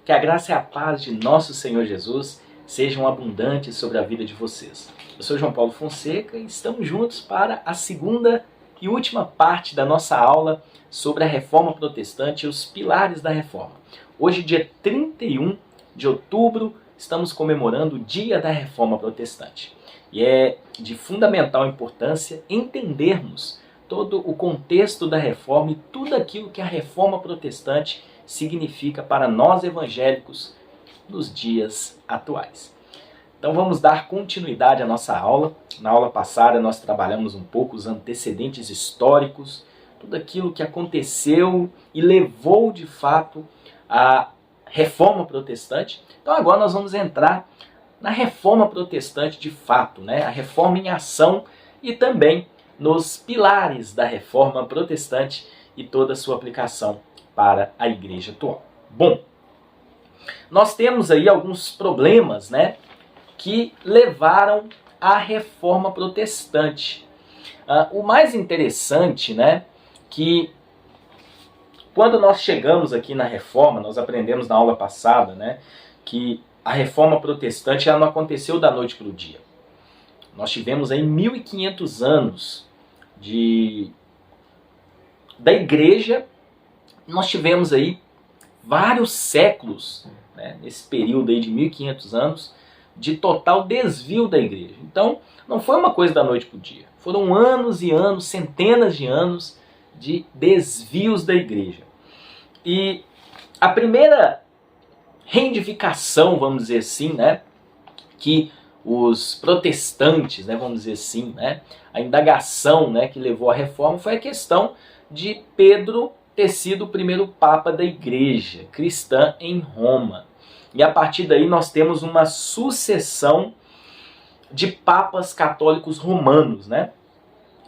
Que a graça e a paz de nosso Senhor Jesus sejam abundantes sobre a vida de vocês. Eu sou João Paulo Fonseca e estamos juntos para a segunda e última parte da nossa aula sobre a Reforma Protestante e os pilares da Reforma. Hoje, dia 31 de outubro, estamos comemorando o Dia da Reforma Protestante. E é de fundamental importância entendermos todo o contexto da Reforma e tudo aquilo que a Reforma Protestante significa para nós evangélicos nos dias atuais. Então vamos dar continuidade à nossa aula. Na aula passada nós trabalhamos um pouco os antecedentes históricos, tudo aquilo que aconteceu e levou de fato à Reforma Protestante. Então agora nós vamos entrar na Reforma Protestante de fato, a Reforma em ação e também nos pilares da Reforma Protestante e toda a sua aplicação para a igreja atual. Bom, nós temos aí alguns problemas, que levaram à Reforma Protestante. O mais interessante, que quando nós chegamos aqui na Reforma, nós aprendemos na aula passada, que a Reforma Protestante ela não aconteceu da noite para o dia. Nós tivemos aí 1500 anos da igreja. Nós tivemos aí vários séculos, nesse período aí de 1500 anos, de total desvio da igreja. Então, não foi uma coisa da noite para o dia. Foram anos e anos, centenas de anos de desvios da igreja. E a primeira reivindicação, vamos dizer assim, que os protestantes, vamos dizer assim, a indagação que levou à reforma foi a questão de Pedro ter sido o primeiro papa da igreja cristã em Roma. E a partir daí nós temos uma sucessão de papas católicos romanos,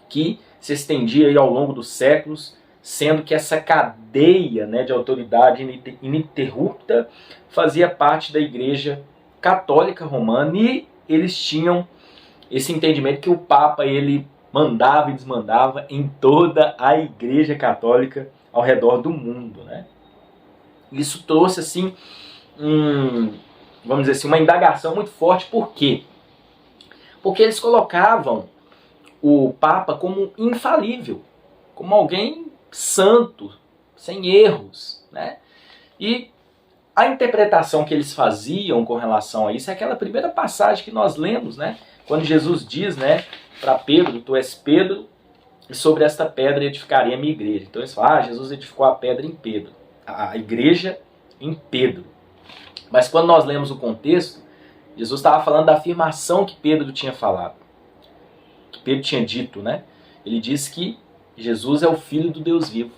que se estendia aí ao longo dos séculos, sendo que essa cadeia de autoridade ininterrupta fazia parte da igreja católica romana, e eles tinham esse entendimento que o papa ele mandava e desmandava em toda a igreja católica ao redor do mundo. Isso trouxe assim, vamos dizer assim, uma indagação muito forte. Por quê? Porque eles colocavam o Papa como infalível, como alguém santo, sem erros. E a interpretação que eles faziam com relação a isso é aquela primeira passagem que nós lemos, quando Jesus diz para Pedro: tu és Pedro, e sobre esta pedra edificarei a minha igreja. Então eles falam, Jesus edificou a pedra em Pedro, a igreja em Pedro. Mas quando nós lemos o contexto, Jesus estava falando da afirmação que Pedro tinha falado, que Pedro tinha dito. Ele disse que Jesus é o Filho do Deus vivo.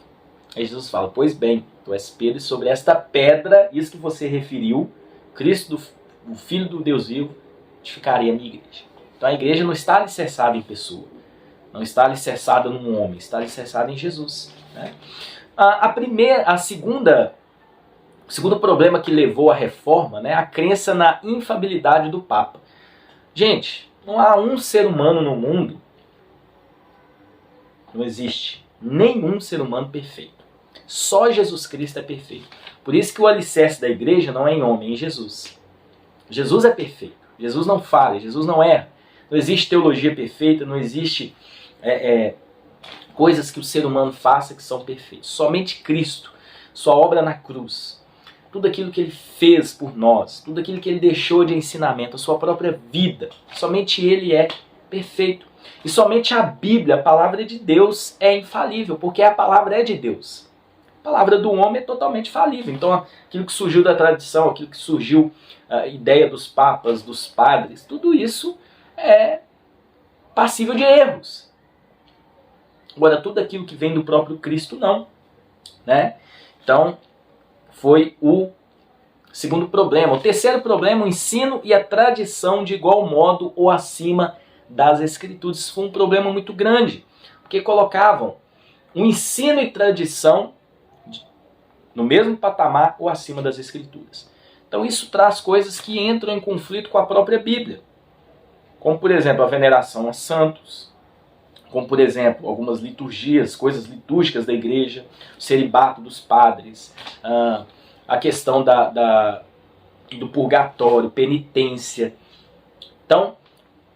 Aí Jesus fala: pois bem, tu és Pedro, e sobre esta pedra, isso que você referiu, Cristo, o Filho do Deus vivo, edificarei a minha igreja. Então a igreja não está alicerçada em pessoa, não está alicerçada num homem, está alicerçada em Jesus. O segundo problema que levou à reforma, a crença na infalibilidade do Papa. Gente, não há um ser humano no mundo, não existe nenhum ser humano perfeito. Só Jesus Cristo é perfeito. Por isso que o alicerce da igreja não é em homem, é em Jesus. Jesus é perfeito. Jesus não falha, Jesus não erra. Não existe teologia perfeita, não existe coisas que o ser humano faça que são perfeitas. Somente Cristo, sua obra na cruz, tudo aquilo que ele fez por nós, tudo aquilo que ele deixou de ensinamento, a sua própria vida, somente ele é perfeito. E somente a Bíblia, a palavra de Deus, é infalível, porque a palavra é de Deus. A palavra do homem é totalmente falível. Então aquilo que surgiu da tradição, aquilo que surgiu, a ideia dos papas, dos padres, tudo isso é passível de erros. Agora, tudo aquilo que vem do próprio Cristo, não. Então, foi o segundo problema. O terceiro problema, o ensino e a tradição de igual modo ou acima das Escrituras. Isso foi um problema muito grande, porque colocavam o ensino e tradição no mesmo patamar ou acima das Escrituras. Então isso traz coisas que entram em conflito com a própria Bíblia. Como, por exemplo, a veneração a santos, como, por exemplo, algumas liturgias, coisas litúrgicas da igreja, o celibato dos padres, a questão do purgatório, penitência. Então,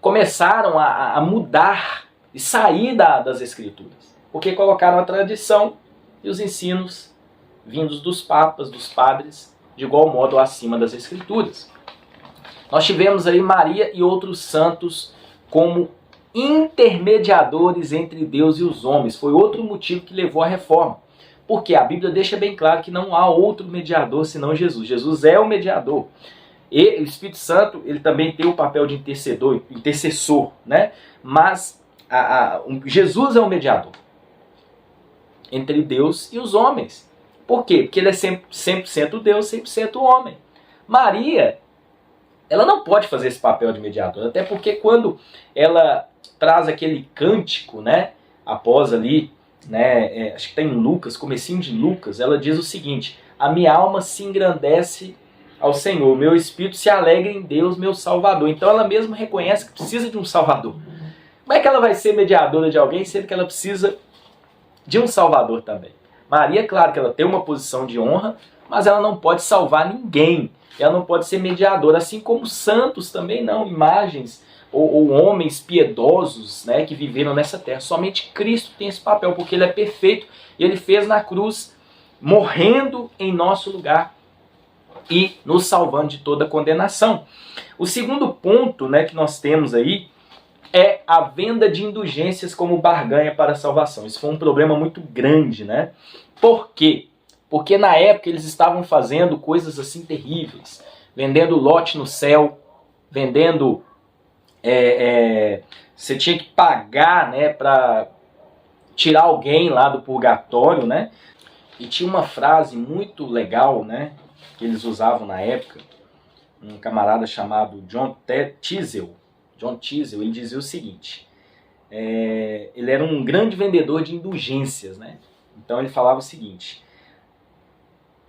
começaram a mudar e sair das Escrituras, porque colocaram a tradição e os ensinos vindos dos papas, dos padres, de igual modo acima das Escrituras. Nós tivemos aí Maria e outros santos como intermediadores entre Deus e os homens. Foi outro motivo que levou à reforma. Porque a Bíblia deixa bem claro que não há outro mediador senão Jesus. Jesus é o mediador. E o Espírito Santo, ele também tem o papel de intercessor, né? Mas Jesus é o mediador entre Deus e os homens. Por quê? Porque ele é 100% Deus, 100% homem. Maria, ela não pode fazer esse papel de mediador, até porque quando ela traz aquele cântico, né, após ali, né, acho que está em Lucas, comecinho de Lucas, ela diz o seguinte: a minha alma se engrandece ao Senhor, meu espírito se alegra em Deus, meu Salvador. Então ela mesma reconhece que precisa de um Salvador. Como é que ela vai ser mediadora de alguém, sendo que ela precisa de um Salvador também? Maria, claro que ela tem uma posição de honra, mas ela não pode salvar ninguém. Ela não pode ser mediadora, assim como santos também não, imagens ou homens piedosos, né, que viveram nessa terra. Somente Cristo tem esse papel, porque ele é perfeito e ele fez na cruz, morrendo em nosso lugar e nos salvando de toda condenação. O segundo ponto, né, que nós temos aí é a venda de indulgências como barganha para a salvação. Isso foi um problema muito grande, né? Por quê? Porque na época eles estavam fazendo coisas assim terríveis, vendendo lote no céu, vendendo... você tinha que pagar, né, para tirar alguém lá do purgatório, né? E tinha uma frase muito legal, né, que eles usavam na época. Um camarada chamado John Teasel, ele dizia o seguinte: ele era um grande vendedor de indulgências, né? Então ele falava o seguinte: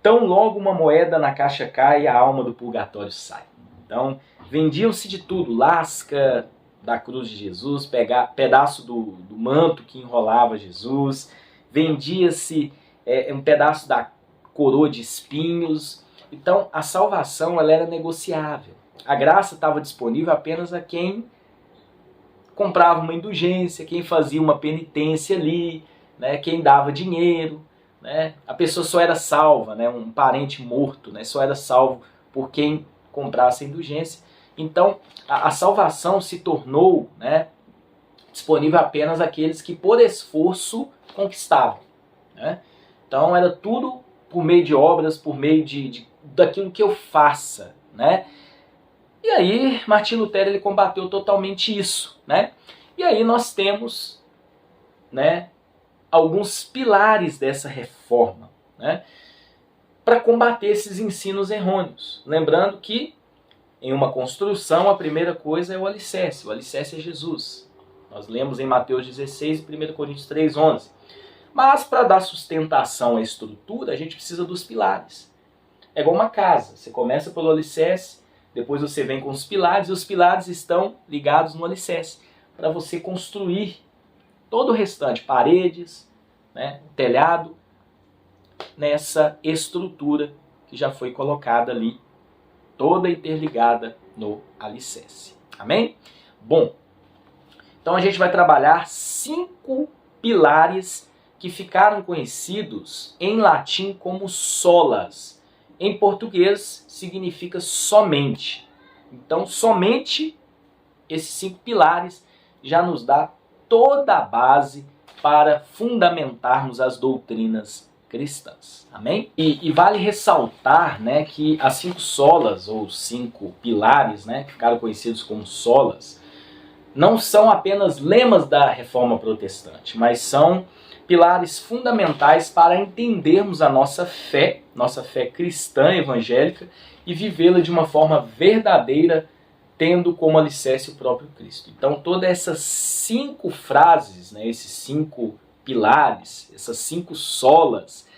tão logo uma moeda na caixa cai, a alma do purgatório sai. Então, vendiam-se de tudo: lasca da cruz de Jesus, pedaço do manto que enrolava Jesus, vendia-se um pedaço da coroa de espinhos. Então, a salvação ela era negociável. A graça estava disponível apenas a quem comprava uma indulgência, quem fazia uma penitência ali, né, quem dava dinheiro. Né? A pessoa só era salva, né, um parente morto, né, só era salvo por quem comprasse a indulgência. Então, a salvação se tornou, né, disponível apenas àqueles que por esforço conquistavam. Né? Então, era tudo por meio de obras, por meio daquilo que eu faça. Né? E aí, Martim Lutero ele combateu totalmente isso. Né? E aí nós temos, né, alguns pilares dessa reforma, né, para combater esses ensinos errôneos. Lembrando que em uma construção a primeira coisa é o alicerce é Jesus. Nós lemos em Mateus 16 e 1 Coríntios 3:11. Mas para dar sustentação à estrutura, a gente precisa dos pilares. É igual uma casa, você começa pelo alicerce, depois você vem com os pilares, e os pilares estão ligados no alicerce, para você construir todo o restante, paredes, né, telhado, nessa estrutura que já foi colocada ali, toda interligada no alicerce. Amém? Bom, então a gente vai trabalhar 5 pilares que ficaram conhecidos em latim como solas. Em português significa somente. Então, somente esses 5 pilares já nos dá toda a base para fundamentarmos as doutrinas cristãs. Amém? E vale ressaltar, né, que as 5 solas, ou 5 pilares, né, que ficaram conhecidos como solas, não são apenas lemas da Reforma Protestante, mas são pilares fundamentais para entendermos a nossa fé cristã evangélica e vivê-la de uma forma verdadeira, tendo como alicerce o próprio Cristo. Então, todas essas 5 frases, né, esses 5 pilares, essas 5 solas,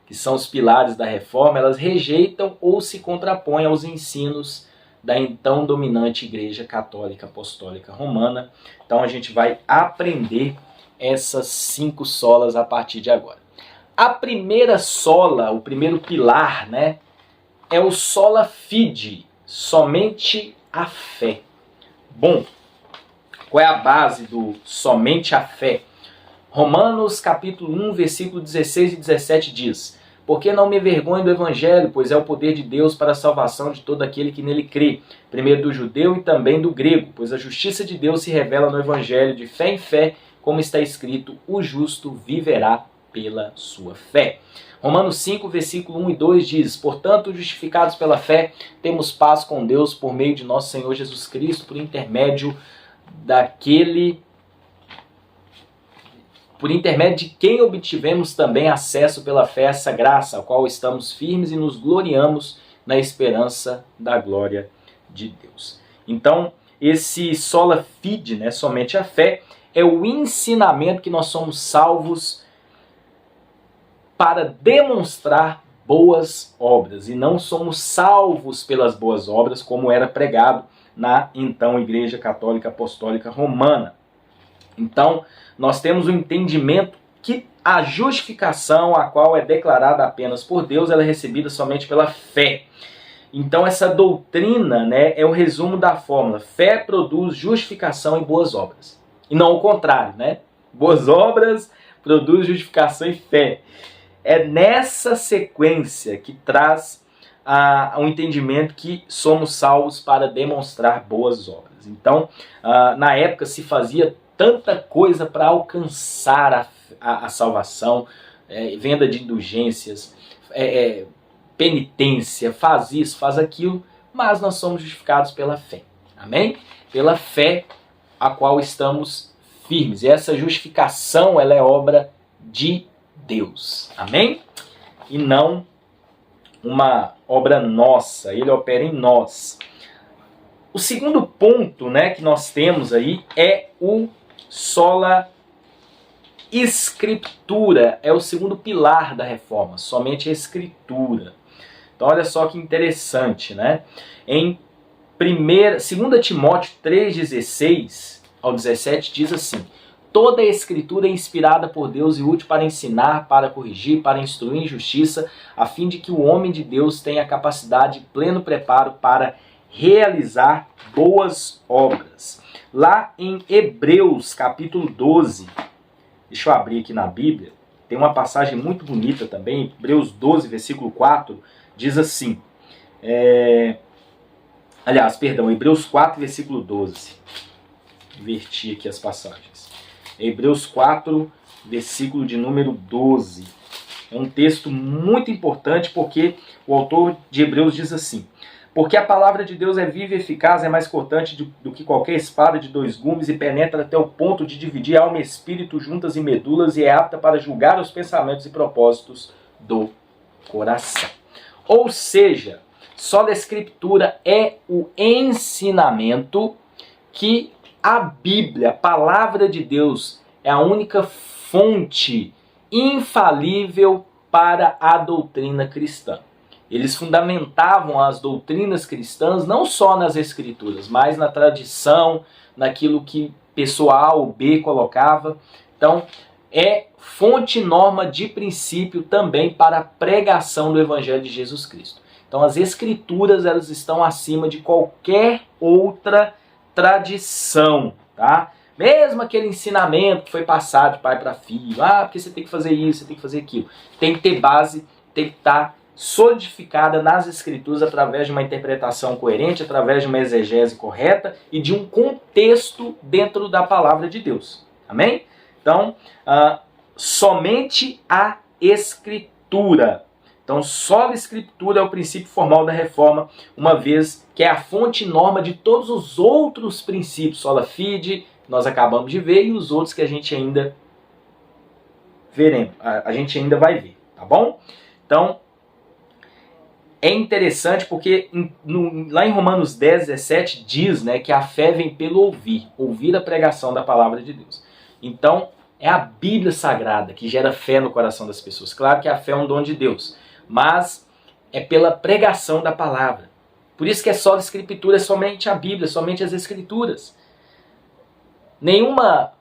que são os pilares da Reforma, elas rejeitam ou se contrapõem aos ensinos da então dominante Igreja Católica Apostólica Romana. Então, a gente vai aprender essas 5 solas a partir de agora. A primeira sola, o primeiro pilar, né, é o sola fide, somente a fé. Bom, qual é a base do somente a fé? Romanos capítulo 1, versículo 16 e 17 diz: porque não me envergonho do evangelho, pois é o poder de Deus para a salvação de todo aquele que nele crê, primeiro do judeu e também do grego, pois a justiça de Deus se revela no evangelho de fé em fé, como está escrito, o justo viverá pela sua fé. Romanos 5, versículo 1 e 2 diz: portanto, justificados pela fé, temos paz com Deus por meio de nosso Senhor Jesus Cristo, por intermédio de quem obtivemos também acesso pela fé a essa graça, a qual estamos firmes e nos gloriamos na esperança da glória de Deus. Então, esse sola fide, né, somente a fé, é o ensinamento que nós somos salvos para demonstrar boas obras, e não somos salvos pelas boas obras, como era pregado na então Igreja Católica Apostólica Romana. Então, nós temos o entendimento que a justificação, a qual é declarada apenas por Deus, ela é recebida somente pela fé. Então, essa doutrina, né, é o resumo da fórmula: fé produz justificação e boas obras. E não o contrário, né? Boas obras produz justificação e fé. É nessa sequência que traz o entendimento que somos salvos para demonstrar boas obras. Então, na época se fazia tanta coisa para alcançar a salvação, venda de indulgências, penitência, faz isso, faz aquilo, mas nós somos justificados pela fé. Amém? Pela fé a qual estamos firmes. E essa justificação, ela é obra de Deus. Amém? E não uma obra nossa. Ele opera em nós. O segundo ponto, né, que nós temos aí é o sola escritura. É o segundo pilar da reforma, somente a escritura. Então olha só que interessante, né? Em 2 Timóteo 3,16 ao 17 diz assim: toda a escritura é inspirada por Deus e útil para ensinar, para corrigir, para instruir em justiça, a fim de que o homem de Deus tenha capacidade e pleno preparo para realizar boas obras. Lá em Hebreus capítulo 12, deixa eu abrir aqui na Bíblia, tem uma passagem muito bonita também, Hebreus 12, versículo 4, diz assim, Hebreus 4, versículo 12, inverti aqui as passagens. Hebreus 4, versículo de número 12. É um texto muito importante porque o autor de Hebreus diz assim: porque a palavra de Deus é viva e eficaz, é mais cortante do que qualquer espada de dois gumes e penetra até o ponto de dividir alma e espírito, juntas e medulas, e é apta para julgar os pensamentos e propósitos do coração. Ou seja, só da Escritura é o ensinamento que a Bíblia, a palavra de Deus, é a única fonte infalível para a doutrina cristã. Eles fundamentavam as doutrinas cristãs não só nas Escrituras, mas na tradição, naquilo que pessoa A ou B colocava. Então, é fonte norma de princípio também para a pregação do Evangelho de Jesus Cristo. Então, as Escrituras, elas estão acima de qualquer outra tradição, tá? Mesmo aquele ensinamento que foi passado de pai para filho, porque você tem que fazer isso, você tem que fazer aquilo. Tem que ter base, tem que estar solidificada nas Escrituras através de uma interpretação coerente, através de uma exegese correta e de um contexto dentro da palavra de Deus. Amém? Então, somente a Escritura. Então, só a Escritura é o princípio formal da reforma, uma vez que é a fonte norma de todos os outros princípios, sola fide, que nós acabamos de ver, e os outros que a gente ainda veremos, a gente ainda vai ver, tá bom? Então, é interessante porque lá em Romanos 10, 17 diz, né, que a fé vem pelo ouvir a pregação da palavra de Deus. Então, é a Bíblia Sagrada que gera fé no coração das pessoas. Claro que a fé é um dom de Deus, mas é pela pregação da palavra. Por isso que é só a Escritura, é somente a Bíblia, somente as Escrituras. Nenhuma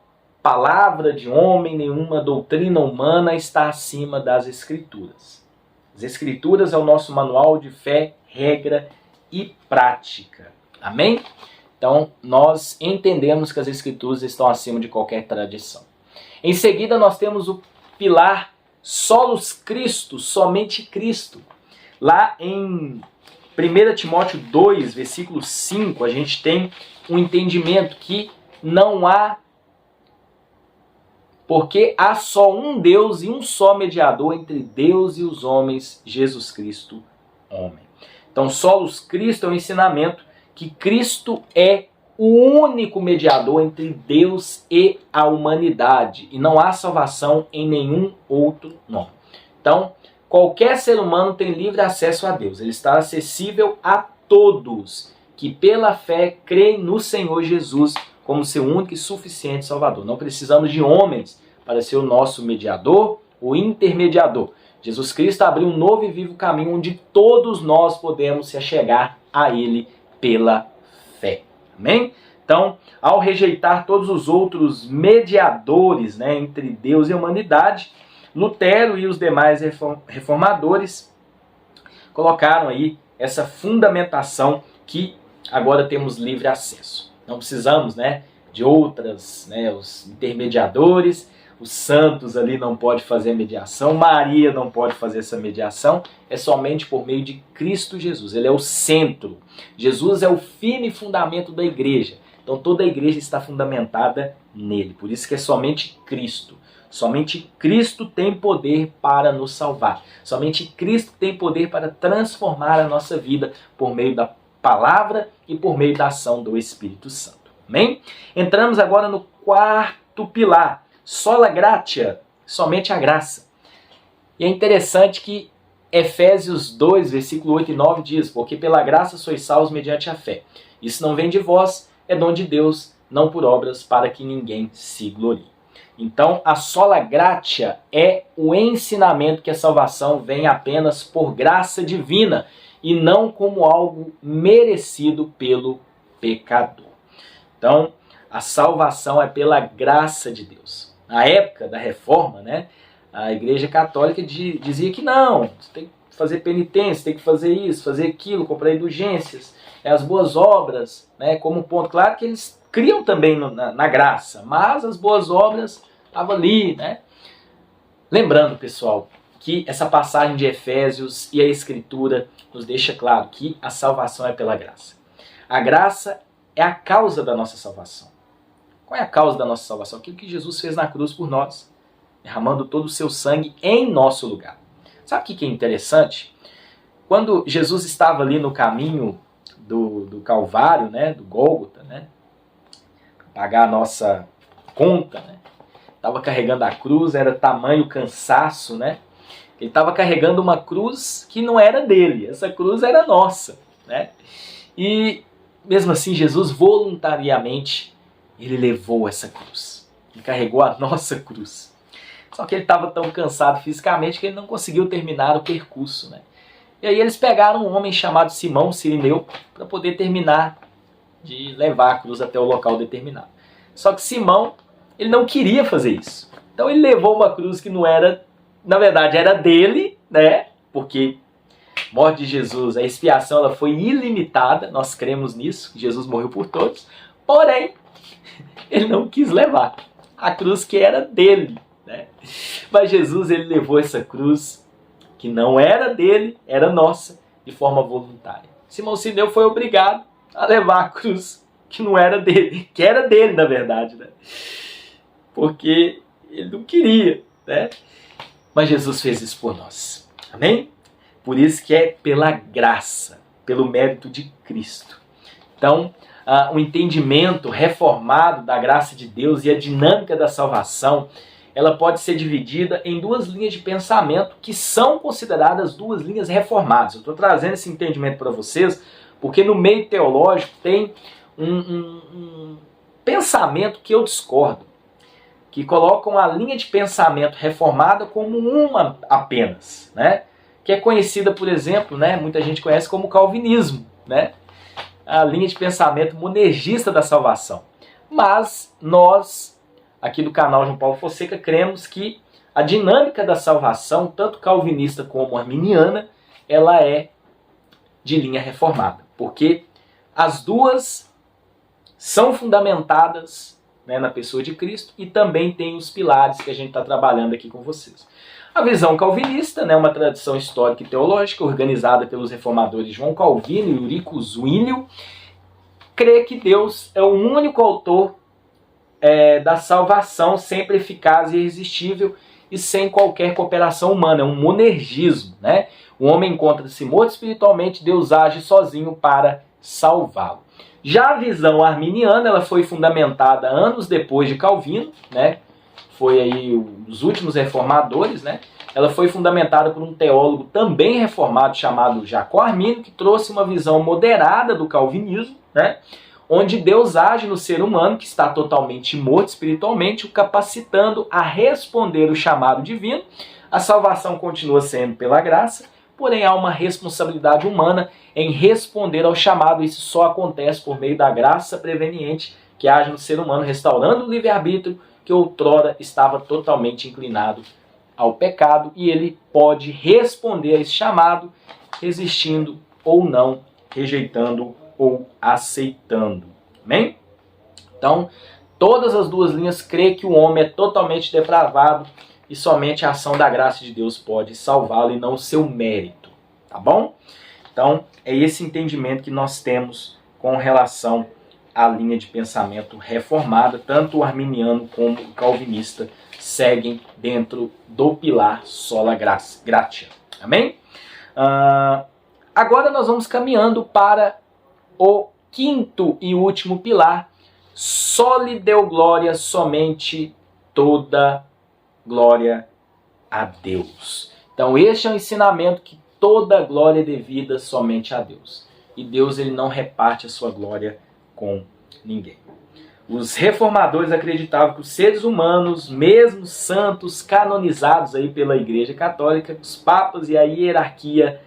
palavra de homem, nenhuma doutrina humana está acima das Escrituras. As Escrituras é o nosso manual de fé, regra e prática. Amém? Então, nós entendemos que as Escrituras estão acima de qualquer tradição. Em seguida, nós temos o pilar Solus Christo, somente Cristo. Lá em 1 Timóteo 2, versículo 5, a gente tem um entendimento que não há, porque há só um Deus e um só mediador entre Deus e os homens, Jesus Cristo, homem. Então, Solus Christo é o ensinamento que Cristo é o único mediador entre Deus e a humanidade. E não há salvação em nenhum outro nome. Então, qualquer ser humano tem livre acesso a Deus. Ele está acessível a todos que pela fé creem no Senhor Jesus como seu único e suficiente Salvador. Não precisamos de homens para ser o nosso mediador, o intermediador. Jesus Cristo abriu um novo e vivo caminho onde todos nós podemos se achegar a Ele pela fé. Amém? Então, ao rejeitar todos os outros mediadores, entre Deus e a humanidade, Lutero e os demais reformadores colocaram aí essa fundamentação que agora temos livre acesso. Não precisamos de outras, os intermediadores, os santos ali não podem fazer mediação, Maria não pode fazer essa mediação, é somente por meio de Cristo Jesus. Ele é o centro. Jesus é o firme fundamento da igreja. Então toda a igreja está fundamentada nele. Por isso que é somente Cristo. Somente Cristo tem poder para nos salvar. Somente Cristo tem poder para transformar a nossa vida por meio da palavra e por meio da ação do Espírito Santo. Amém? Entramos agora no quarto pilar. Sola gratia, somente a graça. E é interessante que Efésios 2, versículo 8 e 9 diz: porque pela graça sois salvos mediante a fé. Isso não vem de vós, é dom de Deus, não por obras, para que ninguém se glorie. Então, a sola gratia é o ensinamento que a salvação vem apenas por graça divina e não como algo merecido pelo pecador. Então, a salvação é pela graça de Deus. Na época da Reforma, a Igreja Católica dizia que não, você tem que fazer penitência, tem que fazer isso, fazer aquilo, comprar indulgências, as boas obras, como ponto. Claro que eles criam também na graça, mas as boas obras estavam ali. Lembrando, pessoal, que essa passagem de Efésios e a Escritura nos deixa claro que a salvação é pela graça. A graça é a causa da nossa salvação. Qual é a causa da nossa salvação? Aquilo que Jesus fez na cruz por nós, derramando todo o seu sangue em nosso lugar. Sabe o que é interessante? Quando Jesus estava ali no caminho do Calvário, do Gólgota, para pagar a nossa conta, estava carregando a cruz, era tamanho cansaço, Ele estava carregando uma cruz que não era dele, essa cruz era nossa, E mesmo assim Jesus voluntariamente ele levou essa cruz. Ele carregou a nossa cruz. Só que ele estava tão cansado fisicamente que ele não conseguiu terminar o percurso. E aí eles pegaram um homem chamado Simão Cirineu para poder terminar de levar a cruz até o local determinado. Só que Simão, ele não queria fazer isso. Então ele levou uma cruz que não era, na verdade era dele, porque a morte de Jesus, a expiação ela foi ilimitada, nós cremos nisso, Jesus morreu por todos, porém, ele não quis levar a cruz que era dele. Mas Jesus ele levou essa cruz que não era dele, era nossa, de forma voluntária. Simão Cirineu foi obrigado a levar a cruz que não era dele, que era dele na verdade, porque ele não queria, Mas Jesus fez isso por nós. Amém? Por isso que é pela graça, pelo mérito de Cristo. Então, o entendimento reformado da graça de Deus e a dinâmica da salvação, ela pode ser dividida em duas linhas de pensamento que são consideradas duas linhas reformadas. Eu estou trazendo esse entendimento para vocês porque no meio teológico tem um pensamento que eu discordo, que colocam a linha de pensamento reformada como uma apenas, que é conhecida, por exemplo, muita gente conhece como calvinismo, a linha de pensamento monergista da salvação. Mas nós, aqui do canal João Paulo Fonseca, cremos que a dinâmica da salvação, tanto calvinista como arminiana, ela é de linha reformada, porque as duas são fundamentadas, né, na pessoa de Cristo, e também tem os pilares que a gente está trabalhando aqui com vocês. A visão calvinista, né, uma tradição histórica e teológica organizada pelos reformadores João Calvino e Eurico Zwinglio, crê que Deus é o único autor da salvação, sempre eficaz e irresistível e sem qualquer cooperação humana. É um monergismo, né? O homem encontra-se morto espiritualmente, Deus age sozinho para salvá-lo. Já a visão arminiana, ela foi fundamentada anos depois de Calvino, né? Foi aí os últimos reformadores, né? Ela foi fundamentada por um teólogo também reformado chamado Jacó Arminio, que trouxe uma visão moderada do calvinismo, né? Onde Deus age no ser humano, que está totalmente morto espiritualmente, o capacitando a responder o chamado divino. A salvação continua sendo pela graça, porém há uma responsabilidade humana em responder ao chamado. Isso só acontece por meio da graça preveniente que age no ser humano, restaurando o livre-arbítrio que outrora estava totalmente inclinado ao pecado, e ele pode responder a esse chamado, resistindo ou não, rejeitando ou aceitando. Amém? Então, todas as duas linhas creem que o homem é totalmente depravado e somente a ação da graça de Deus pode salvá-lo e não o seu mérito. Tá bom? Então, é esse entendimento que nós temos com relação à linha de pensamento reformada. Tanto o arminiano como o calvinista seguem dentro do pilar sola gratia. Amém? Agora nós vamos caminhando para o quinto e último pilar: só lhe deu glória somente toda glória a Deus. Então este é o ensinamento que toda glória é devida somente a Deus. E Deus, ele não reparte a sua glória com ninguém. Os reformadores acreditavam que os seres humanos, mesmo santos, canonizados aí pela Igreja Católica, os papas e a hierarquia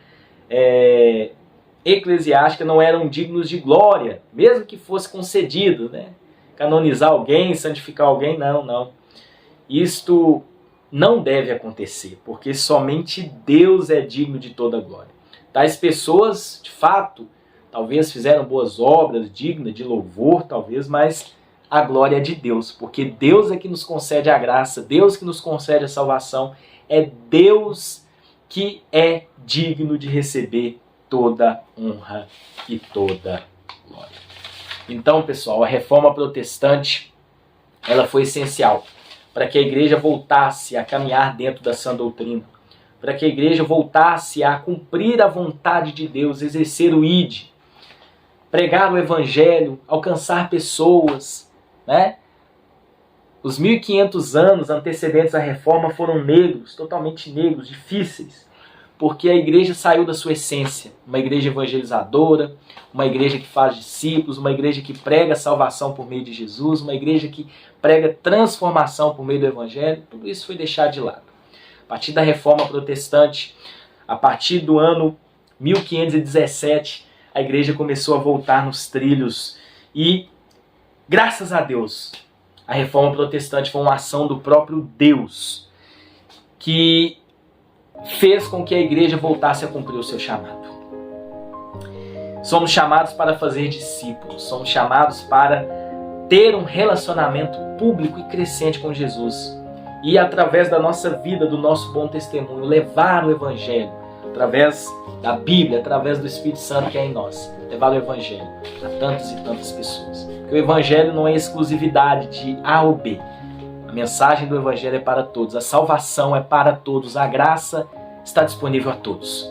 eclesiástica não eram dignos de glória, mesmo que fosse concedido, né? Canonizar alguém, santificar alguém, não. Isto não deve acontecer, porque somente Deus é digno de toda glória. Tais pessoas, de fato, talvez fizeram boas obras, dignas de louvor, talvez, mas a glória é de Deus, porque Deus é que nos concede a graça, Deus que nos concede a salvação, é Deus que é digno de receber toda honra e toda glória. Então, pessoal, a reforma protestante, ela foi essencial para que a igreja voltasse a caminhar dentro da sã doutrina, para que a igreja voltasse a cumprir a vontade de Deus, exercer o ide, pregar o evangelho, alcançar pessoas, né? Os 1500 anos antecedentes à reforma foram negros, totalmente negros, difíceis, porque a igreja saiu da sua essência. Uma igreja evangelizadora, uma igreja que faz discípulos, uma igreja que prega a salvação por meio de Jesus, uma igreja que prega transformação por meio do evangelho. Tudo isso foi deixado de lado. A partir da reforma protestante, a partir do ano 1517, a igreja começou a voltar nos trilhos e, graças a Deus, a reforma protestante foi uma ação do próprio Deus que fez com que a igreja voltasse a cumprir o seu chamado. Somos chamados para fazer discípulos, somos chamados para ter um relacionamento público e crescente com Jesus e, através da nossa vida, do nosso bom testemunho, levar o evangelho através da Bíblia, através do Espírito Santo que é em nós, levar o evangelho a tantas e tantas pessoas. Porque o evangelho não é exclusividade de A ou B. A mensagem do evangelho é para todos, a salvação é para todos, a graça está disponível a todos.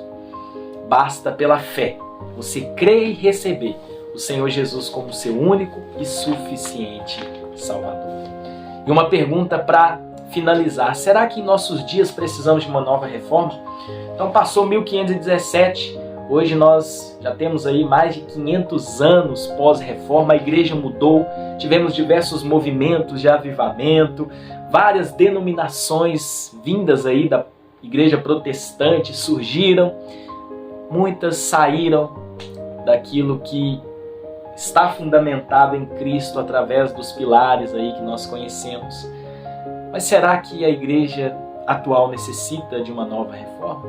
Basta pela fé você crer e receber o Senhor Jesus como seu único e suficiente Salvador. E uma pergunta para finalizar: será que em nossos dias precisamos de uma nova reforma? Então passou 1517, hoje nós já temos aí mais de 500 anos pós-reforma, a igreja mudou, tivemos diversos movimentos de avivamento, várias denominações vindas aí da igreja protestante surgiram, muitas saíram daquilo que está fundamentado em Cristo através dos pilares aí que nós conhecemos. Mas será que a igreja atual necessita de uma nova reforma?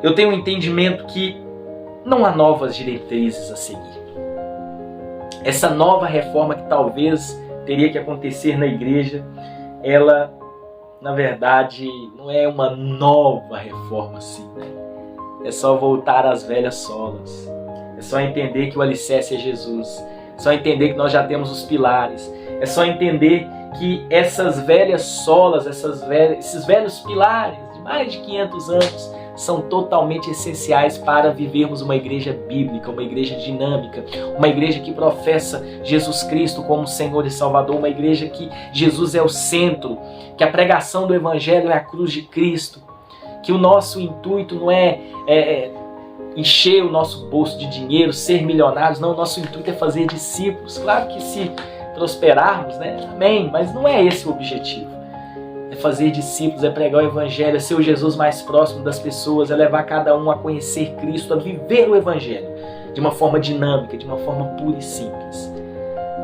Eu tenho um entendimento que não há novas diretrizes a seguir. Essa nova reforma que talvez teria que acontecer na igreja, ela, na verdade, não é uma nova reforma assim, né? É só voltar às velhas solas. É só entender que o alicerce é Jesus. É só entender que nós já temos os pilares. É só entender que essas velhas solas, esses velhos pilares de mais de 500 anos são totalmente essenciais para vivermos uma igreja bíblica, uma igreja dinâmica, uma igreja que professa Jesus Cristo como Senhor e Salvador, uma igreja que Jesus é o centro, que a pregação do Evangelho é a cruz de Cristo, que o nosso intuito não é encher o nosso bolso de dinheiro, ser milionários, não, o nosso intuito é fazer discípulos. Claro que se prosperarmos, né? Amém, mas não é esse o objetivo. É fazer discípulos, é pregar o Evangelho, é ser o Jesus mais próximo das pessoas, é levar cada um a conhecer Cristo, a viver o Evangelho de uma forma dinâmica, de uma forma pura e simples,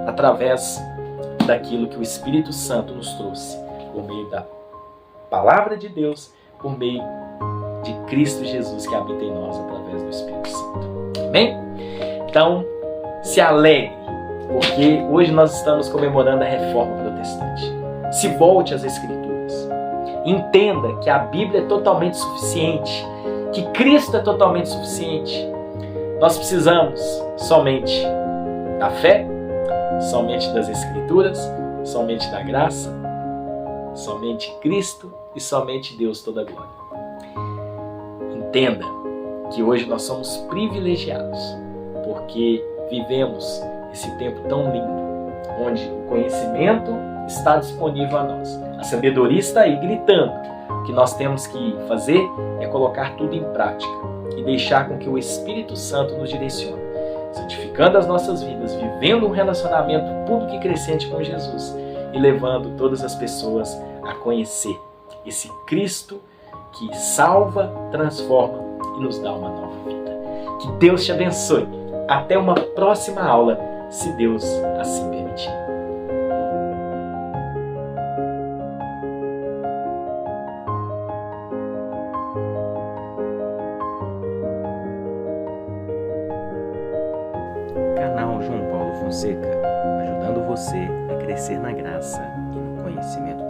através daquilo que o Espírito Santo nos trouxe, por meio da Palavra de Deus, por meio de Cristo Jesus que habita em nós através do Espírito Santo. Amém? Então, se alegre, porque hoje nós estamos comemorando a Reforma Protestante. Se volte às Escrituras. Entenda que a Bíblia é totalmente suficiente, que Cristo é totalmente suficiente. Nós precisamos somente da fé, somente das Escrituras, somente da graça, somente Cristo e somente Deus toda a glória. Entenda que hoje nós somos privilegiados, porque vivemos esse tempo tão lindo, onde o conhecimento está disponível a nós. A sabedoria está aí gritando. O que nós temos que fazer é colocar tudo em prática e deixar com que o Espírito Santo nos direcione, santificando as nossas vidas, vivendo um relacionamento público e crescente com Jesus e levando todas as pessoas a conhecer esse Cristo que salva, transforma e nos dá uma nova vida. Que Deus te abençoe. Até uma próxima aula, se Deus assim permitir. Canal João Paulo Fonseca, ajudando você a crescer na graça e no conhecimento